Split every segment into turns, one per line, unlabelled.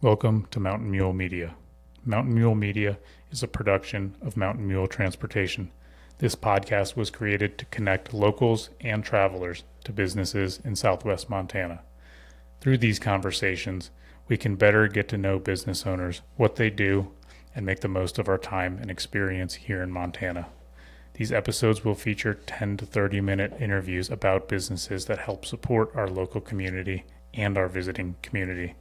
Welcome to Mountain Mule Media. Mountain Mule Media is a production of Mountain Mule Transportation. This podcast was created to connect locals and travelers to businesses in southwest Montana. Through these conversations, we can better get to know business owners, what they do, and make the most of our time and experience here in Montana. These episodes will feature 10 to 30-minute interviews about businesses that help support our local community and our visiting community.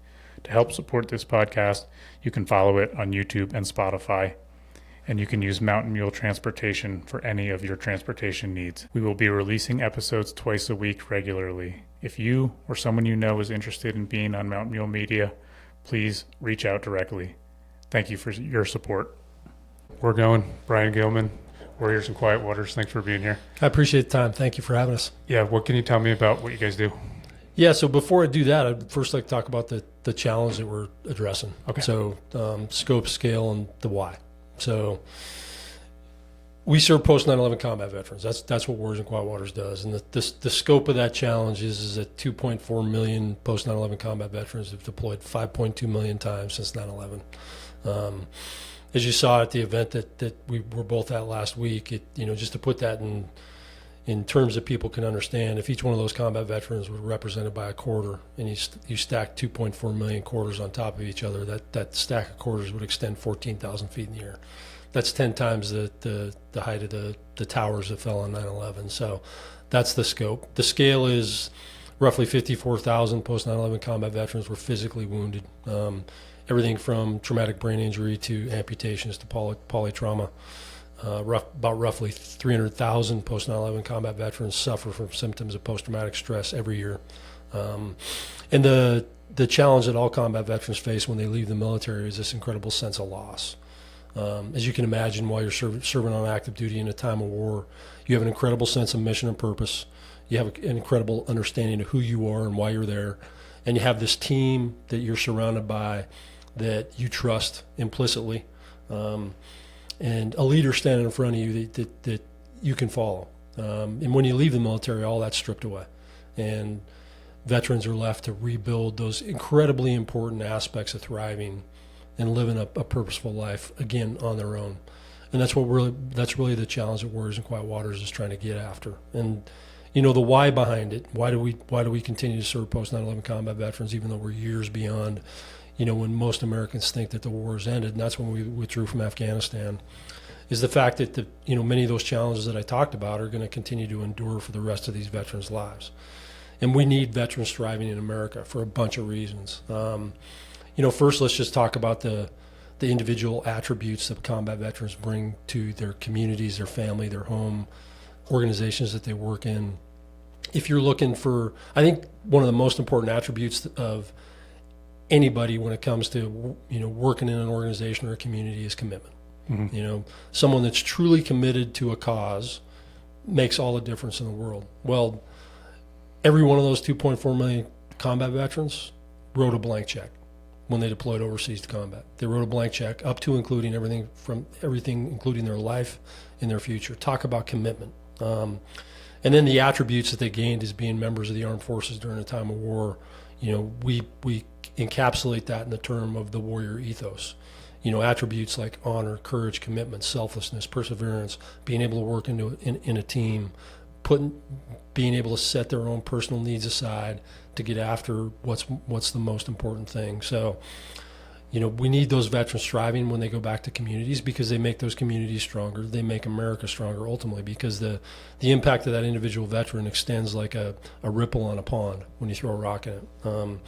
To help support this podcast, you can follow it on YouTube and Spotify, and you can use Mountain Mule Transportation for any of your transportation needs. We will be releasing episodes twice a week regularly. If you or someone you know is interested in being on Mountain Mule Media, please reach out directly. Thank you for your support. We're going. Brian Gilman, Warriors in Quiet Waters. Thanks for being here.
I appreciate the time. Thank you for having us.
Yeah, what can you tell me about what you guys do?
Yeah, so before I do that, I'd first like to talk about the challenge that we're addressing.
Okay.
So scope, scale, and the why. So we serve post 9/11 combat veterans. That's what Warriors in Quiet Waters does. And the scope of that challenge is that 2.4 million post 9/11 combat veterans have deployed 5.2 million times since 9/11. As you saw at the event that we were both at last week, just to put that in terms that people can understand, if each one of those combat veterans was represented by a quarter, and you stack 2.4 million quarters on top of each other, that stack of quarters would extend 14,000 feet in the air. That's 10 times the height of the towers that fell on 9/11. So that's the scope. The scale is roughly 54,000 post 9/11 combat veterans were physically wounded. Everything from traumatic brain injury to amputations to polytrauma. About roughly 300,000 post 9/11 combat veterans suffer from symptoms of post-traumatic stress every year. And the challenge that all combat veterans face when they leave the military is this incredible sense of loss. As you can imagine, while you're serving on active duty in a time of war, you have an incredible sense of mission and purpose. You have an incredible understanding of who you are and why you're there. And you have this team that you're surrounded by that you trust implicitly. And a leader standing in front of you that you can follow. And when you leave the military, all that's stripped away. And veterans are left to rebuild those incredibly important aspects of thriving and living a purposeful life, again, on their own. And that's really the challenge that Warriors in Quiet Waters is trying to get after. And the why behind it, why do we continue to serve post 9/11 combat veterans even though we're years beyond when most Americans think that the war has ended, and that's when we withdrew from Afghanistan, is the fact that many of those challenges that I talked about are going to continue to endure for the rest of these veterans' lives. And we need veterans thriving in America for a bunch of reasons. First, let's just talk about the individual attributes that combat veterans bring to their communities, their family, their home, organizations that they work in. If you're looking for, I think one of the most important attributes of anybody when it comes to working in an organization or a community is commitment. Mm-hmm. Someone that's truly committed to a cause makes all the difference in the world. Well, every one of those 2.4 million combat veterans wrote a blank check when they deployed overseas to combat. They wrote a blank check up to including everything including their life and their future. Talk about commitment. And then the attributes that they gained as being members of the armed forces during a time of war, we encapsulate that in the term of the warrior ethos. Attributes like honor, courage, commitment, selflessness, perseverance, being able to work in a team, being able to set their own personal needs aside to get after what's the most important thing. So, we need those veterans thriving when they go back to communities because they make those communities stronger. They make America stronger ultimately because the impact of that individual veteran extends like a ripple on a pond when you throw a rock in it.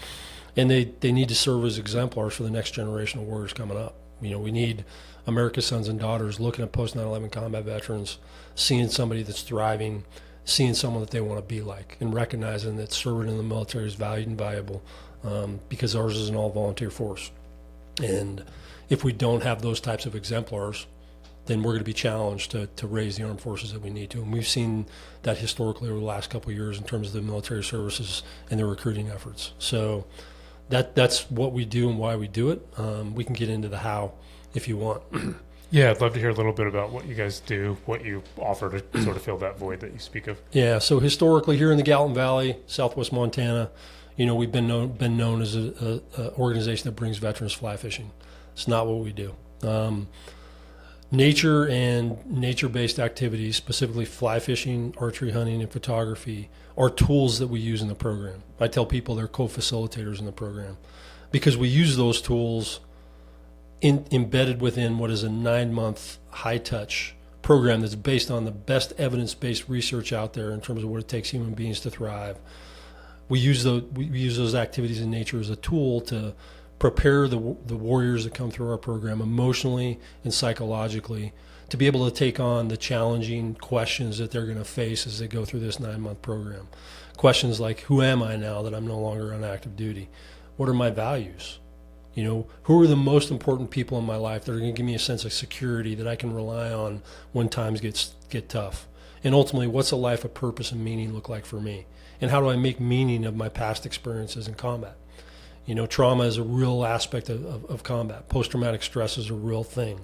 And they need to serve as exemplars for the next generation of warriors coming up. We need America's sons and daughters looking at post 9/11 combat veterans, seeing somebody that's thriving, seeing someone that they want to be like, and recognizing that serving in the military is valued and valuable because ours is an all-volunteer force. And if we don't have those types of exemplars, then we're going to be challenged to raise the armed forces that we need to. And we've seen that historically over the last couple of years in terms of the military services and their recruiting efforts. So that's what we do and why we do it. We can get into the how if you want.
Yeah, I'd love to hear a little bit about what you guys do, what you offer to sort of fill that void that you speak of.
Yeah, so historically here in the Gallatin Valley, southwest Montana, We've been known as a organization that brings veterans fly fishing. It's not what we do. Nature and nature-based activities, specifically fly fishing, archery hunting, and photography, are tools that we use in the program. I tell people they're co-facilitators in the program because we use those tools embedded within what is a 9-month high-touch program that's based on the best evidence-based research out there in terms of what it takes human beings to thrive. We use those activities in nature as a tool to prepare the warriors that come through our program emotionally and psychologically to be able to take on the challenging questions that they're going to face as they go through this 9-month program. Questions like, who am I now that I'm no longer on active duty? What are my values? Who are the most important people in my life that are going to give me a sense of security that I can rely on when times get tough? And ultimately, what's a life of purpose and meaning look like for me? And how do I make meaning of my past experiences in combat? Trauma is a real aspect of combat. Post-traumatic stress is a real thing,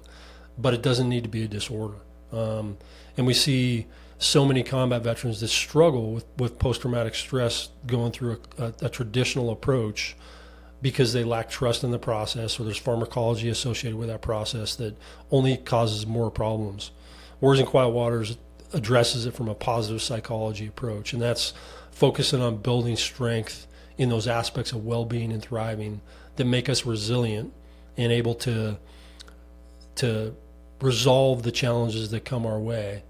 but it doesn't need to be a disorder. And we see so many combat veterans that struggle with post-traumatic stress going through a traditional approach because they lack trust in the process, or there's pharmacology associated with that process that only causes more problems. Warriors in Quiet Waters addresses it from a positive psychology approach, and that's focusing on building strength in those aspects of well-being and thriving that make us resilient and able to resolve the challenges that come our way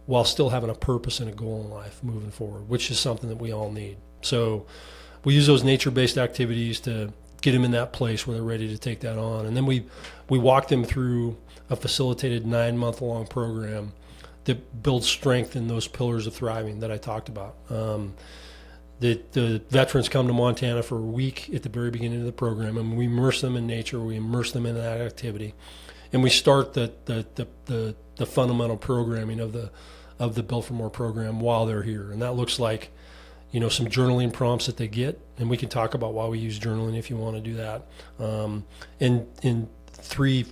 while still having a purpose and a goal in life moving forward, which is something that we all need. So we use those nature-based activities to get them in that place where they're ready to take that on. And then we walk them through a facilitated 9-month-long program that builds strength in those pillars of thriving that I talked about. The veterans come to Montana for a week at the very beginning of the program, and we immerse them in nature. We immerse them in that activity, and we start the fundamental programming of the Built for More program while they're here, and that looks like some journaling prompts that they get, and we can talk about why we use journaling if you want to do that, and 3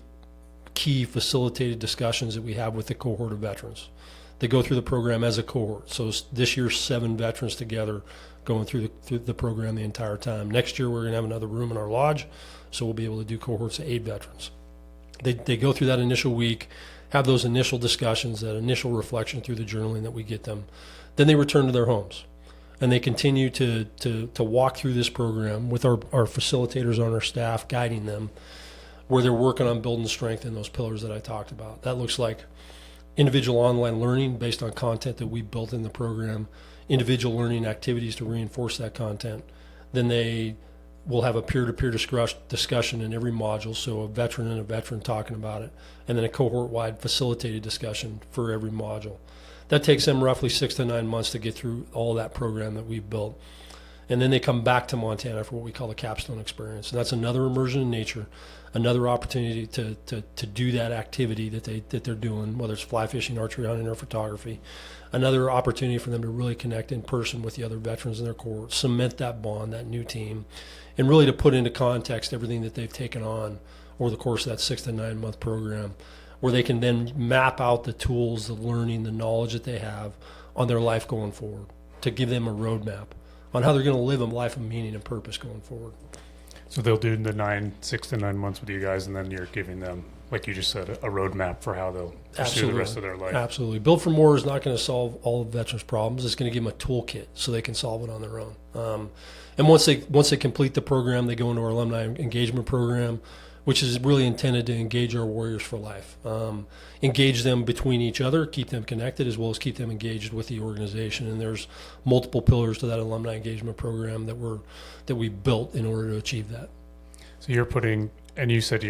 key facilitated discussions that we have with the cohort of veterans. They go through the program as a cohort. So this year, 7 veterans together going through the program the entire time. Next year, we're going to have another room in our lodge, so we'll be able to do cohorts of 8 veterans. They go through that initial week, have those initial discussions, that initial reflection through the journaling that we get them. Then they return to their homes, and they continue to walk through this program with our facilitators on our staff guiding them, where they're working on building strength in those pillars that I talked about. That looks like individual online learning based on content that we built in the program, individual learning activities to reinforce that content. Then they will have a peer-to-peer discussion in every module, so a veteran and a veteran talking about it, and then a cohort-wide facilitated discussion for every module. That takes them roughly 6 to 9 months to get through all that program that we've built. And then they come back to Montana for what we call the capstone experience. And that's another immersion in nature, another opportunity to do that activity that they're doing, whether it's fly fishing, archery hunting, or photography. Another opportunity for them to really connect in person with the other veterans in their cohort, cement that bond, that new team, and really to put into context everything that they've taken on over the course of that 6 to 9 month program, where they can then map out the tools, the learning, the knowledge that they have on their life going forward, to give them a roadmap on how they're going to live a life of meaning and purpose going forward.
So they'll do the 6 to 9 months with you guys, and then you're giving them, like you just said, a roadmap for how they'll pursue the rest of their life.
Absolutely. Built for More is not going to solve all of veterans' problems. It's going to give them a toolkit so they can solve it on their own. And once they complete the program, they go into our alumni engagement program, which is really intended to engage our warriors for life. Engage them between each other, keep them connected, as well as keep them engaged with the organization. And there's multiple pillars to that alumni engagement program that we built in order to achieve that.
So you're putting, and you said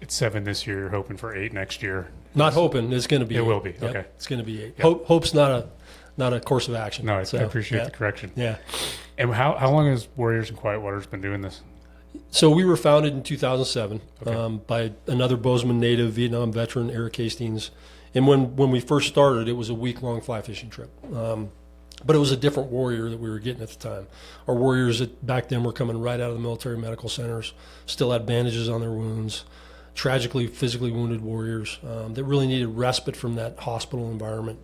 it's 7 this year, you're hoping for 8 next year.
Not hoping, it's going to be 8.
It will be,
Yep,
okay.
It's going to be 8.
Yep.
Hope's not a course of action.
No, I appreciate the correction.
Yeah.
And how long has Warriors in Quiet Waters been doing this?
So we were founded in 2007
Okay.
by another Bozeman native, Vietnam veteran, Eric Hastings. And when we first started, it was a week-long fly fishing trip. But it was a different warrior that we were getting at the time. Our warriors back then were coming right out of the military medical centers, still had bandages on their wounds, tragically physically wounded warriors that really needed respite from that hospital environment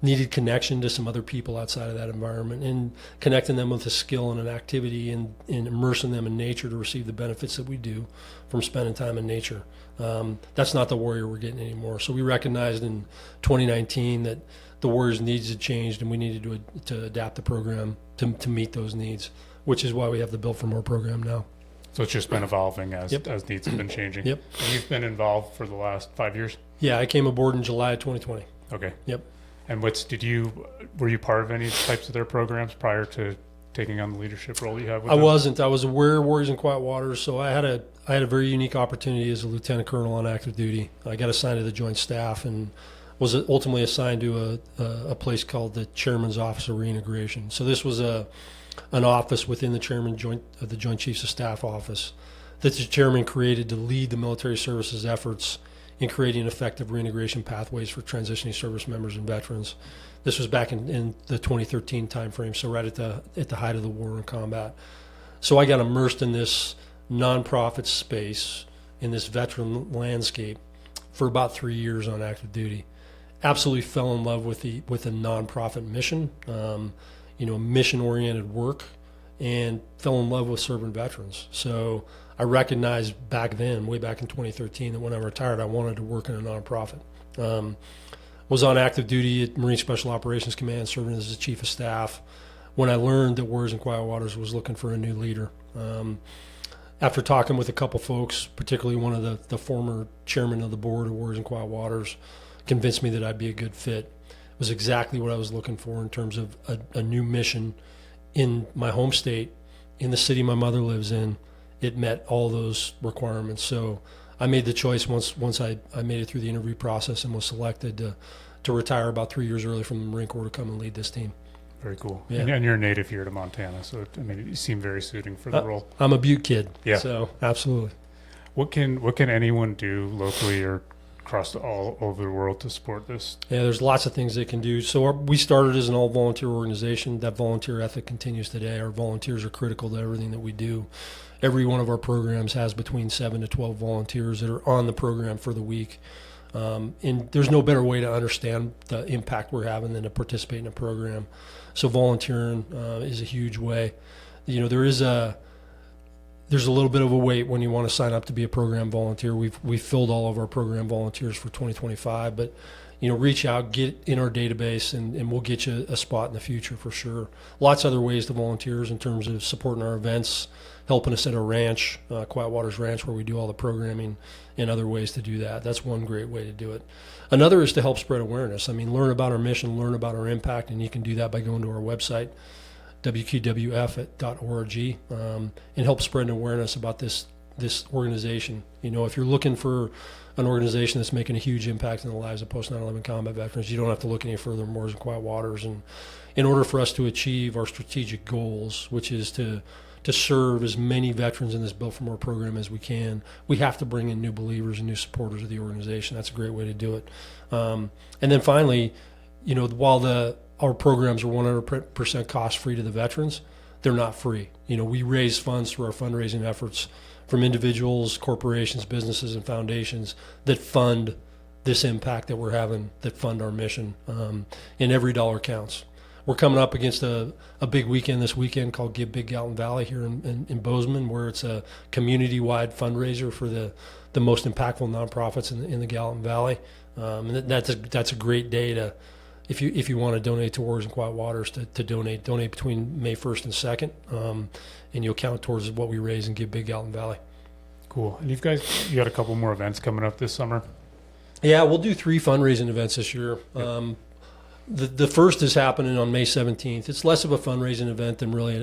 needed connection to some other people outside of that environment, and connecting them with a skill and an activity, and immersing them in nature to receive the benefits that we do from spending time in nature. That's not the warrior we're getting anymore. So we recognized in 2019 that the warrior's needs had changed, and we needed to adapt the program to meet those needs, which is why we have the Built for More program now.
So it's just been evolving as needs have been changing.
Yep.
And you've been involved for the last 5 years?
Yeah, I came aboard in July of 2020.
Okay.
Yep.
And were you part of any types of their programs prior to taking on the leadership role you have with
I
them?
wasn't. I was aware of Warriors in Quiet Waters, so I had a very unique opportunity as a lieutenant colonel on active duty. I got assigned to the Joint Staff and was ultimately assigned to a place called the Chairman's Office of Reintegration. So this was an office within the the Joint Chiefs of Staff office that the chairman created to lead the military services efforts in creating effective reintegration pathways for transitioning service members and veterans. This was back in the 2013 timeframe, so right at the height of the war and combat. So I got immersed in this nonprofit space, in this veteran landscape, for about 3 years on active duty. Absolutely fell in love with the nonprofit mission, mission-oriented work, and fell in love with serving veterans. So I recognized back then, way back in 2013, that when I retired, I wanted to work in a nonprofit. Was on active duty at Marine Special Operations Command, serving as the Chief of Staff, when I learned that Warriors in Quiet Waters was looking for a new leader. After talking with a couple folks, particularly one of the former chairman of the board of Warriors in Quiet Waters, convinced me that I'd be a good fit. It was exactly what I was looking for in terms of a new mission in my home state, in the city my mother lives in. It met all those requirements. So I made the choice once I made it through the interview process and was selected to retire about 3 years early from the Marine Corps to come and lead this team.
Very cool.
Yeah.
And you're a native here to Montana, so you seem very suiting for the role.
I'm a Butte kid.
Yeah.
So absolutely.
What can anyone do locally or across all over the world to support this?
Yeah, there's lots of things they can do. So we started as an all-volunteer organization. That volunteer ethic continues today. Our volunteers are critical to everything that we do. Every one of our programs has between 7 to 12 volunteers that are on the program for the week. And there's no better way to understand the impact we're having than to participate in a program. So volunteering is a huge way. There's a little bit of a wait when you want to sign up to be a program volunteer. We've filled all of our program volunteers for 2025, but reach out, get in our database, and we'll get you a spot in the future for sure. Lots of other ways to volunteers in terms of supporting our events, helping us at our ranch, Quiet Waters Ranch, where we do all the programming, and other ways to do that. That's one great way to do it. Another is to help spread awareness. Learn about our mission, learn about our impact, and you can do that by going to our website, wqwf.org, and help spread awareness about this organization. If you're looking for an organization that's making a huge impact in the lives of post 9/11 combat veterans, you don't have to look any further than Warriors in Quiet Waters. And in order for us to achieve our strategic goals, which is to serve as many veterans in this Built for More program as we can, we have to bring in new believers and new supporters of the organization. That's a great way to do it. And then finally, while our programs are 100% cost-free to the veterans, they're not free. We raise funds through our fundraising efforts from individuals, corporations, businesses, and foundations that fund this impact that we're having, that fund our mission, and every dollar counts. We're coming up against a big weekend this weekend called Give Big Gallatin Valley here in Bozeman, where it's a community-wide fundraiser for the most impactful nonprofits in the Gallatin Valley. And that's a great day to, if you want to donate to Warriors in Quiet Waters, to donate between May 1st and 2nd, and you'll count towards what we raise and Give Big Gallatin Valley.
Cool. And you got a couple more events coming up this summer?
Yeah, we'll do 3 fundraising events this year. Yep. The first is happening on May 17th. It's less of a fundraising event than really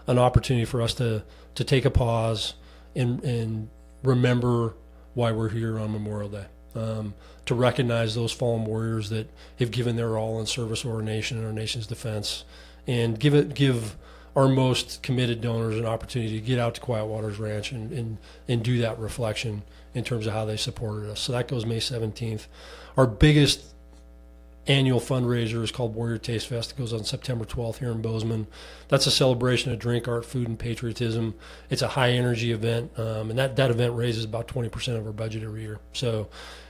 an opportunity for us to take a pause and remember why we're here on Memorial Day. To recognize those fallen warriors that have given their all in service of our nation and our nation's defense, and give our most committed donors an opportunity to get out to Quiet Waters Ranch and do that reflection in terms of how they supported us. So that goes May 17th. Our biggest annual fundraiser is called Warrior Taste Fest. It goes on September 12th here in Bozeman. That's a celebration of drink, art, food, and patriotism. It's a high energy event, and that event raises about 20% of our budget every year. So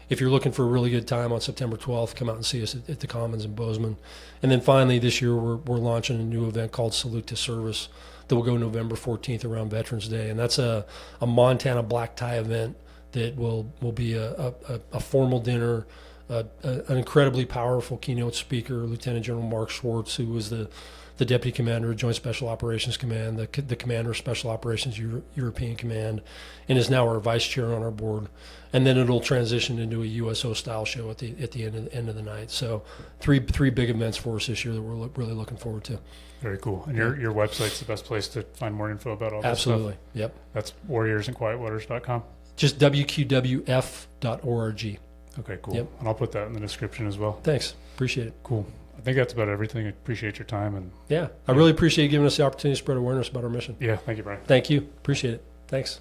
if you're looking for a really good time on September 12th, come out and see us at the Commons in Bozeman. And then finally this year we're launching a new event called Salute to Service that will go November 14th around Veterans Day. And that's a Montana black tie event that will be a formal dinner, an incredibly powerful keynote speaker, Lieutenant General Mark Schwartz, who was the Deputy Commander of Joint Special Operations Command, the Commander of Special Operations European Command, and is now our Vice Chair on our board. And then it'll transition into a USO style show at the end of the night. So three big events for us this year that we're really looking forward to.
Very cool. And your website's the best place to find more info about all this stuff?
Absolutely. Yep.
That's warriorsandquietwaters.com?
Just wqwf.org.
Okay, cool.
Yep.
And I'll put that in the description as well.
Thanks. Appreciate it.
Cool. I think that's about everything. I appreciate your time. And
I really appreciate you giving us the opportunity to spread awareness about our mission.
yeah, thank you, Brian.
Thank you. Appreciate it. Thanks.